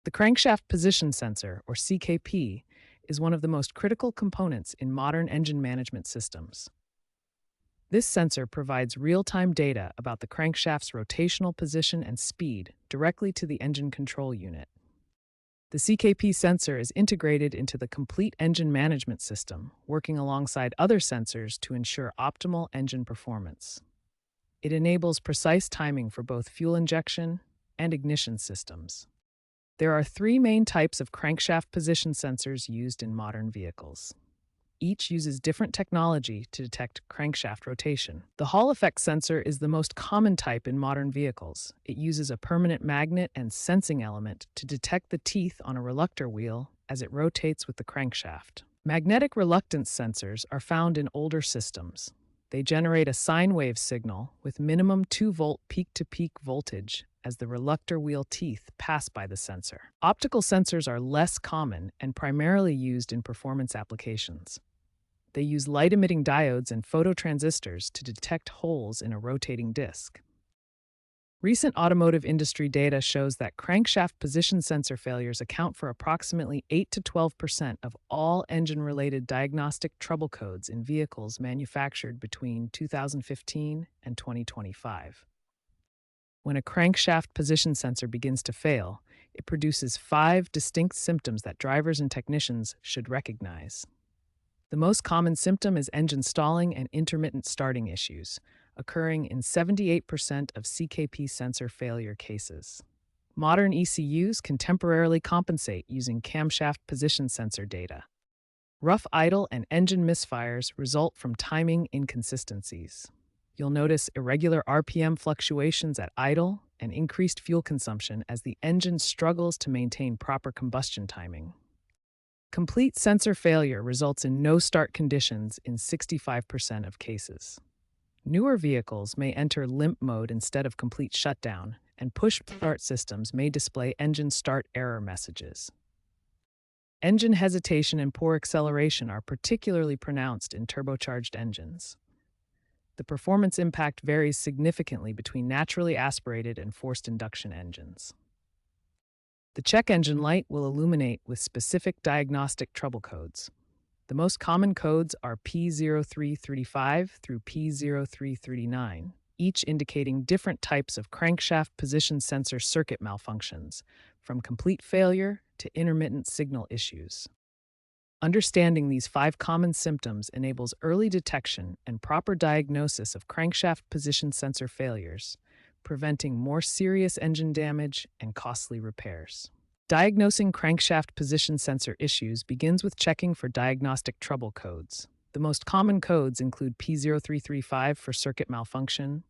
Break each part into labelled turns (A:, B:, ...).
A: The crankshaft position sensor, or CKP, is one of the most critical components in modern engine management systems. This sensor provides real-time data about the crankshaft's rotational position and speed directly to the engine control unit. The CKP sensor is integrated into the complete engine management system, working alongside other sensors to ensure optimal engine performance. It enables precise timing for both fuel injection and ignition systems. There are three main types of crankshaft position sensors used in modern vehicles. Each uses different technology to detect crankshaft rotation. The Hall effect sensor is the most common type in modern vehicles. It uses a permanent magnet and sensing element to detect the teeth on a reluctor wheel as it rotates with the crankshaft. Magnetic reluctance sensors are found in older systems. They generate a sine wave signal with minimum 2-volt peak-to-peak voltage as the reluctor wheel teeth pass by the sensor. Optical sensors are less common and primarily used in performance applications. They use light-emitting diodes and phototransistors to detect holes in a rotating disc. Recent automotive industry data shows that crankshaft position sensor failures account for approximately 8 to 12% of all engine-related diagnostic trouble codes in vehicles manufactured between 2015 and 2025. When a crankshaft position sensor begins to fail, it produces 5 distinct symptoms that drivers and technicians should recognize. The most common symptom is engine stalling and intermittent starting issues, occurring in 78% of CKP sensor failure cases. Modern ECUs can temporarily compensate using camshaft position sensor data. Rough idle and engine misfires result from timing inconsistencies. You'll notice irregular RPM fluctuations at idle and increased fuel consumption as the engine struggles to maintain proper combustion timing. Complete sensor failure results in no start conditions in 65% of cases. Newer vehicles may enter limp mode instead of complete shutdown, and push start systems may display engine start error messages. Engine hesitation and poor acceleration are particularly pronounced in turbocharged engines. The performance impact varies significantly between naturally aspirated and forced induction engines. The check engine light will illuminate with specific diagnostic trouble codes. The most common codes are P0335 through P0339, each indicating different types of crankshaft position sensor circuit malfunctions, from complete failure to intermittent signal issues. Understanding these 5 common symptoms enables early detection and proper diagnosis of crankshaft position sensor failures, preventing more serious engine damage and costly repairs. Diagnosing crankshaft position sensor issues begins with checking for diagnostic trouble codes. The most common codes include P0335 for circuit malfunction,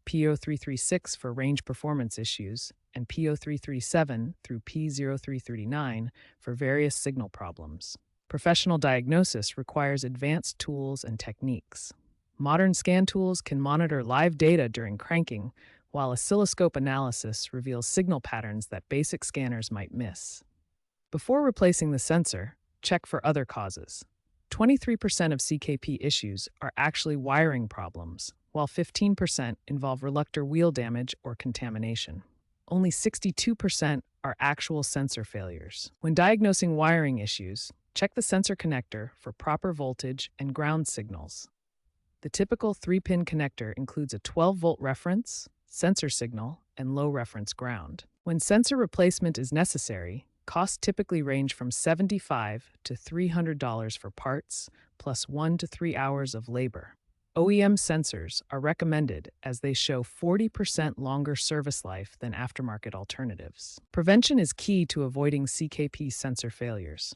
A: P0336 for range performance issues, and P0337 through P0339 for various signal problems. Professional diagnosis requires advanced tools and techniques. Modern scan tools can monitor live data during cranking, while oscilloscope analysis reveals signal patterns that basic scanners might miss. Before replacing the sensor, check for other causes. 23% of CKP issues are actually wiring problems, while 15% involve reluctor wheel damage or contamination. Only 62% are actual sensor failures. When diagnosing wiring issues, check the sensor connector for proper voltage and ground signals. The typical 3-pin connector includes a 12-volt reference, sensor signal, and low reference ground. When sensor replacement is necessary, costs typically range from $75 to $300 for parts, plus 1 to 3 hours of labor. OEM sensors are recommended as they show 40% longer service life than aftermarket alternatives. Prevention is key to avoiding CKP sensor failures.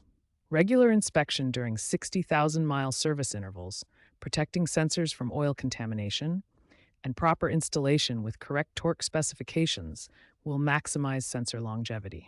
A: Regular inspection during 60,000-mile service intervals, protecting sensors from oil contamination, and proper installation with correct torque specifications will maximize sensor longevity.